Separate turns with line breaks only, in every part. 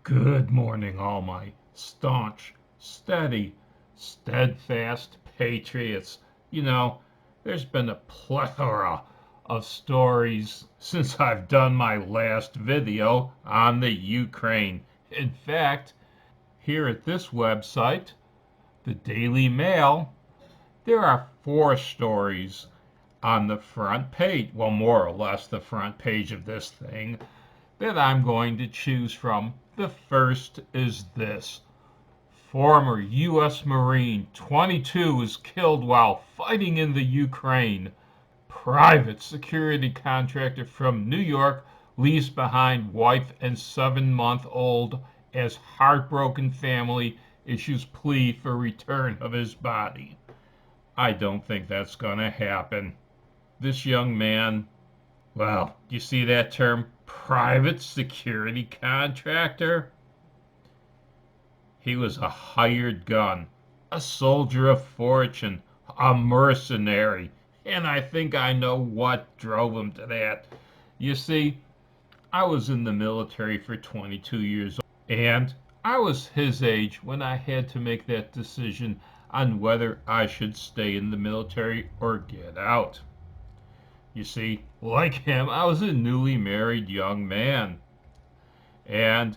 Good morning, all my staunch, steady, steadfast patriots. You know, there's been a plethora of stories since I've done my last video on the Ukraine. In fact, here at this website, the Daily Mail, there are 4 stories on the front page, well, more or less the front page of this thing, that I'm going to choose from. The first is this: former U.S. Marine 22 was killed while fighting in the Ukraine. Private security contractor from New York leaves behind wife and 7-month-old as heartbroken family issues plea for return of his body. I don't think that's going to happen. This young man, well, do you see that term, private security contractor? He was a hired gun, a soldier of fortune, a mercenary, and I think I know what drove him to that. You see, I was in the military for 22 years, and I was his age when I had to make that decision on whether I should stay in the military or get out. You see, like him, I was a newly married young man. And,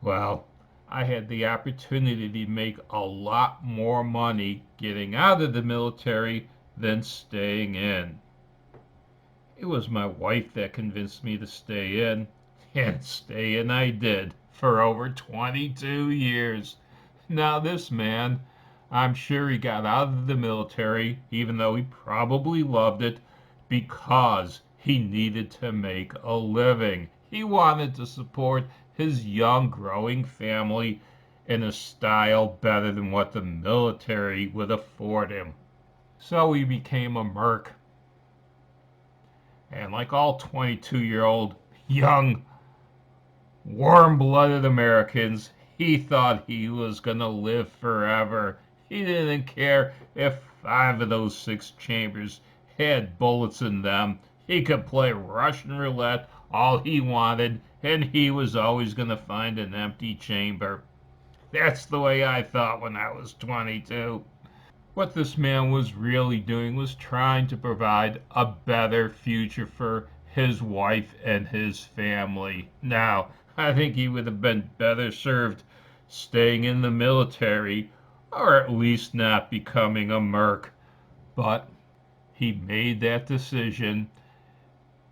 well, I had the opportunity to make a lot more money getting out of the military than staying in. It was my wife that convinced me to stay in, and stay in I did for over 22 years. Now, this man, I'm sure he got out of the military, even though he probably loved it, because he needed to make a living. He wanted to support his young, growing family in a style better than what the military would afford him. So he became a merc. And like all 22-year-old young, warm blooded Americans, he thought he was going to live forever. He didn't care if 5 of those 6 chambers had bullets in them. He could play Russian roulette all he wanted, and he was always going to find an empty chamber. That's the way I thought when I was 22. What this man was really doing was trying to provide a better future for his wife and his family. Now, I think he would have been better served staying in the military, or at least not becoming a merc. But he made that decision.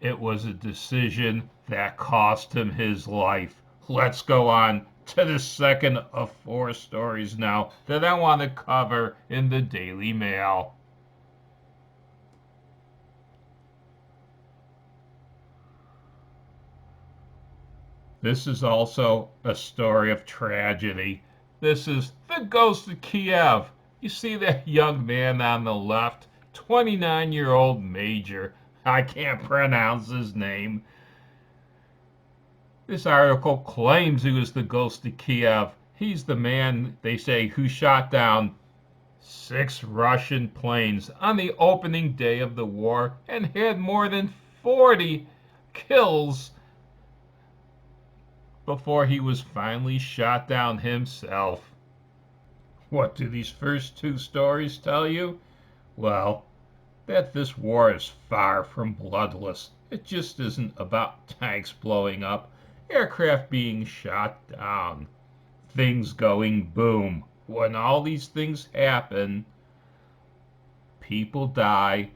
It was a decision that cost him his life. Let's go on to the second of 4 stories now that I want to cover in the Daily Mail. This is also a story of tragedy. This is the Ghost of Kiev. You see that young man on the left, 29-year-old Major. I can't pronounce his name. This article claims he was the Ghost of Kiev. He's the man, they say, who shot down 6 Russian planes on the opening day of the war and had more than 40 kills before he was finally shot down himself. What do these first 2 stories tell you? Well, that this war is far from bloodless. It just isn't about tanks blowing up, aircraft being shot down, things going boom. When all these things happen, people die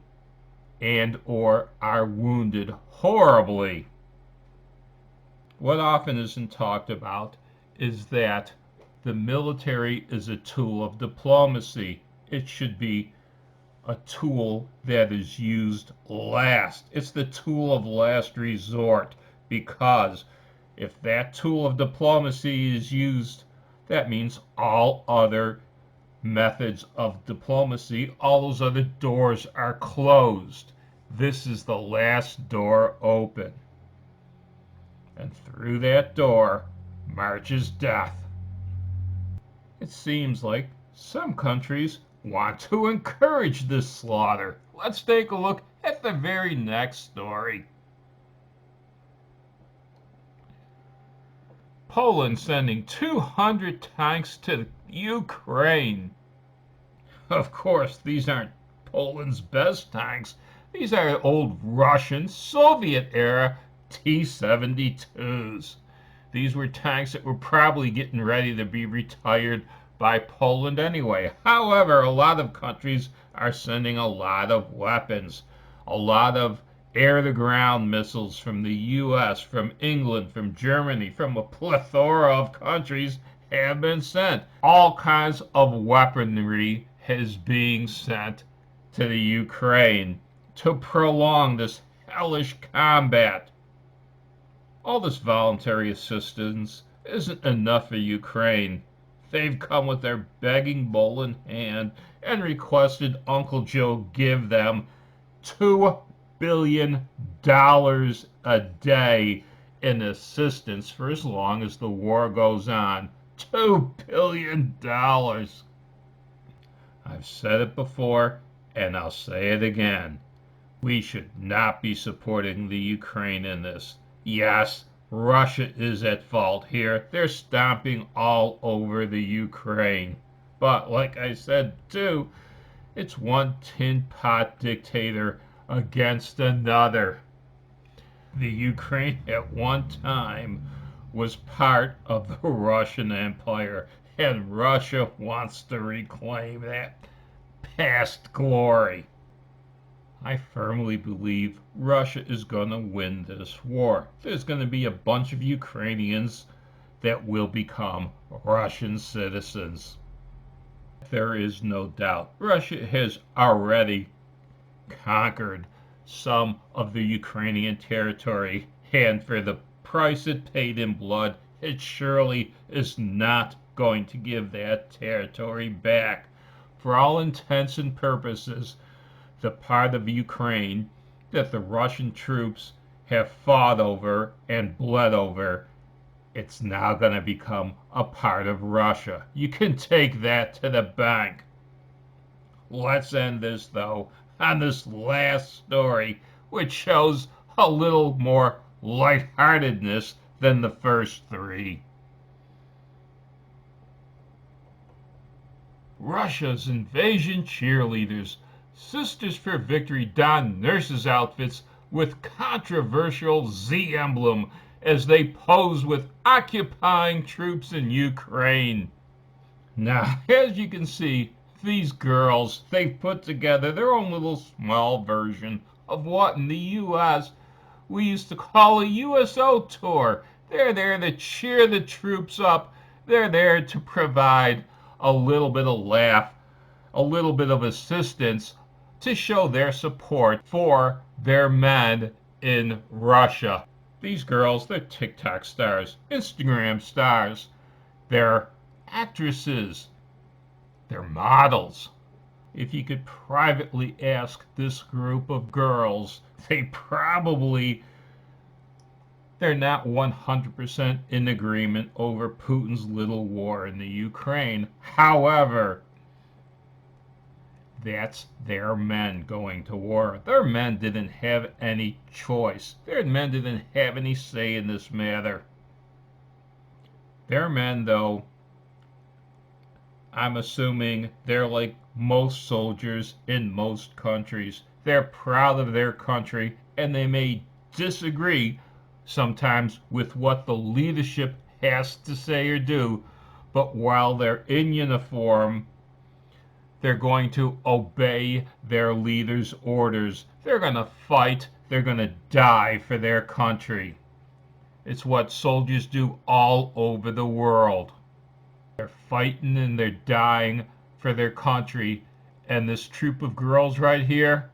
and or are wounded horribly. What often isn't talked about is that the military is a tool of diplomacy. It should be a tool that is used last. It's the tool of last resort, because if that tool of diplomacy is used, that means all other methods of diplomacy, all those other doors are closed. This is the last door open. And through that door marches death. It seems like some countries want to encourage this slaughter. Let's take a look at the very next story. Poland sending 200 tanks to Ukraine. Of course, these aren't Poland's best tanks. These are old Russian Soviet-era T-72s. These were tanks that were probably getting ready to be retired by Poland anyway. However, a lot of countries are sending a lot of weapons, a lot of air-to-ground missiles from the U.S., from England, from Germany, from a plethora of countries have been sent. All kinds of weaponry is being sent to the Ukraine to prolong this hellish combat. All this voluntary assistance isn't enough for Ukraine. They've come with their begging bowl in hand and requested Uncle Joe give them $2 billion a day in assistance for as long as the war goes on. $2 billion. I've said it before, and I'll say it again. We should not be supporting the Ukraine in this. Yes, Russia is at fault here. They're stomping all over the Ukraine. But like I said too, it's one tin pot dictator against another. The Ukraine at one time was part of the Russian Empire, and Russia wants to reclaim that past glory. I firmly believe Russia is going to win this war. There's going to be a bunch of Ukrainians that will become Russian citizens. There is no doubt. Russia has already conquered some of the Ukrainian territory, and for the price it paid in blood, it surely is not going to give that territory back. For all intents and purposes, the part of Ukraine that the Russian troops have fought over and bled over, it's now going to become a part of Russia. You can take that to the bank. Let's end this, though, on this last story, which shows a little more lightheartedness than the first three. Russia's invasion cheerleaders. Sisters for Victory don nurses' outfits with controversial Z emblem as they pose with occupying troops in Ukraine. Now, as you can see, these girls, they've put together their own little small version of what in the U.S. we used to call a USO tour. They're there to cheer the troops up. They're there to provide a little bit of laugh, a little bit of assistance to show their support for their men in Russia. These girls, they're TikTok stars, Instagram stars, they're actresses, they're models. If you could privately ask this group of girls, they're not 100% in agreement over Putin's little war in the Ukraine. However, that's their men going to war. Their men didn't have any choice. Their men didn't have any say in this matter. Their men, though, I'm assuming they're like most soldiers in most countries. They're proud of their country, and they may disagree sometimes with what the leadership has to say or do, but while they're in uniform, they're going to obey their leader's orders. They're going to fight. They're going to die for their country. It's what soldiers do all over the world. They're fighting and they're dying for their country. And this troop of girls right here,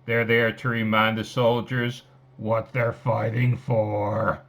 they're there to remind the soldiers what they're fighting for.